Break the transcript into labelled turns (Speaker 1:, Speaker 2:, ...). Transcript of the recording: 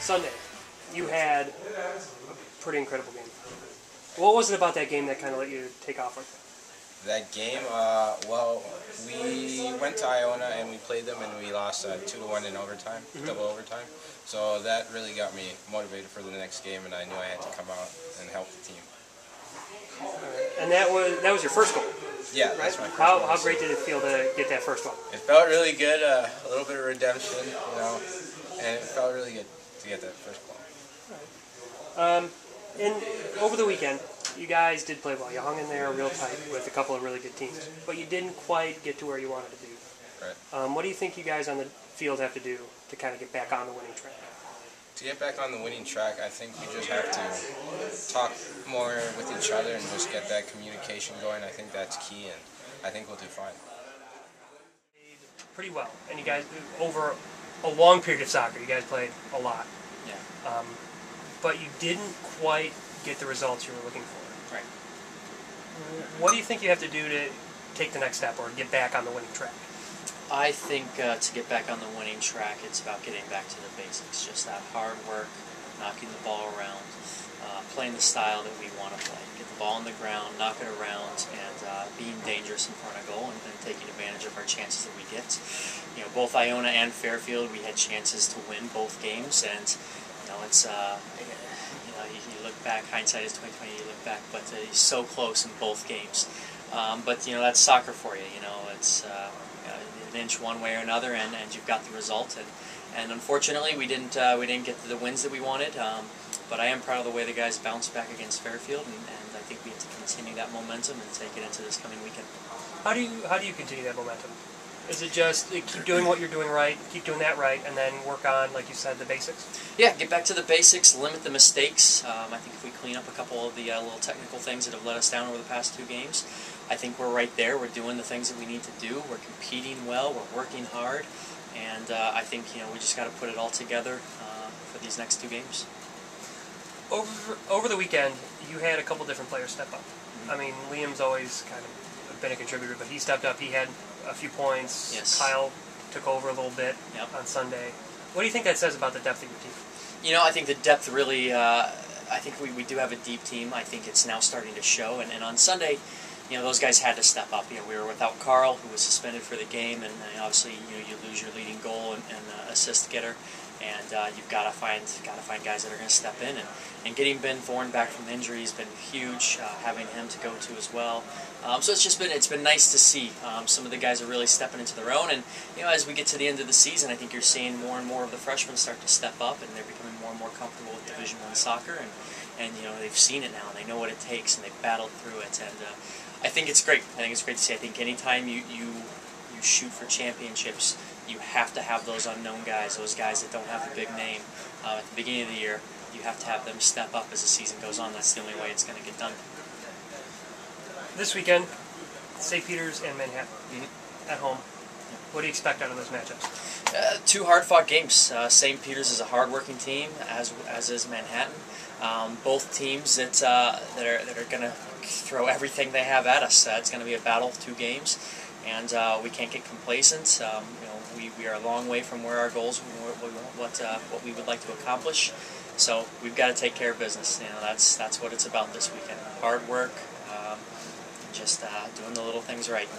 Speaker 1: Sunday, you had a pretty incredible game. What was it about that game that kind of let you take off like that?
Speaker 2: That game, well, we went to Iona and we played them and we lost 2-1 in overtime, double overtime. So that really got me motivated for the next game, and I knew I had to come out and help the team.
Speaker 1: And that was your first goal.
Speaker 2: Yeah,
Speaker 1: right?
Speaker 2: that's my first goal.
Speaker 1: How great did it feel to get that first one?
Speaker 2: It felt really good, a little bit of redemption, and it felt really good to get that first goal.
Speaker 1: Right. And over the weekend, you guys did play well. You hung in there real tight with a couple of really good teams, but you didn't quite get to where you wanted to be.
Speaker 2: Right.
Speaker 1: What do you think you guys on the field have to do to kind of get back on the winning track?
Speaker 2: To get back on the winning track, I think we just have to talk more with each other and just get that communication going. I think that's key, and I think we'll do fine.
Speaker 1: Pretty well, and you guys, over a long period of soccer, you guys played a lot.
Speaker 3: Yeah.
Speaker 1: But you didn't quite get the results you were looking for.
Speaker 3: Right.
Speaker 1: What do you think you have to do to take the next step or get back on the winning track?
Speaker 3: I think to get back on the winning track, it's about getting back to the basics. Just that hard work, knocking the ball around, playing the style that we want to play. Get the ball on the ground, knock it around, and being dangerous in front of goal and taking advantage of our chances that we get. You know, both Iona and Fairfield, we had chances to win both games, and it's you look back, hindsight is 20/20. You look back, but he's so close in both games. But that's soccer for you. It's an inch one way or another, and you've got the result. And unfortunately, we didn't get the wins that we wanted. But I am proud of the way the guys bounced back against Fairfield, and I think we have to continue that momentum and take it into this coming weekend.
Speaker 1: How do you continue that momentum? Is it just keep doing what you're doing right, keep doing that right, and then work on, like you said, the basics?
Speaker 3: Yeah, get back to the basics, limit the mistakes. I think if we clean up a couple of the little technical things that have let us down over the past 2 games, I think we're right there. We're doing the things that we need to do. We're competing well. We're working hard. And I think we just got to put it all together for these next 2 games.
Speaker 1: Over the weekend, you had a couple different players step up. I mean, Liam's always kind of been a contributor, but he stepped up. He had a few points.
Speaker 3: Yes.
Speaker 1: Kyle took over a little bit on Sunday. What do you think that says about the depth of your team?
Speaker 3: I think the depth really, I think we do have a deep team. I think it's now starting to show. And on Sunday, those guys had to step up. We were without Carl, who was suspended for the game, and obviously, you lose your leading goal and assist getter, and you've got to find guys that are going to step in. And getting Ben Thorne back from injury has been huge. Having him to go to as well. So it's been nice to see. Some of the guys are really stepping into their own, and as we get to the end of the season, I think you're seeing more and more of the freshmen start to step up, and they're becoming more and more comfortable with Division I soccer, and they've seen it now, and they know what it takes, and they've battled through it, and I think it's great. I think it's great to see. I think anytime you shoot for championships, you have to have those unknown guys, those guys that don't have the big name at the beginning of the year. You have to have them step up as the season goes on. That's the only way it's going to get done.
Speaker 1: This weekend, St. Peter's and Manhattan at home. What do you expect out of those matchups?
Speaker 3: 2 hard-fought games. St. Peter's is a hard-working team, as is Manhattan. Both teams that are going to throw everything they have at us. It's going to be a battle of 2 games, and we can't get complacent. We are a long way from where our goals, what we would like to accomplish. So we've got to take care of business. That's what it's about this weekend. Hard work, just doing the little things right.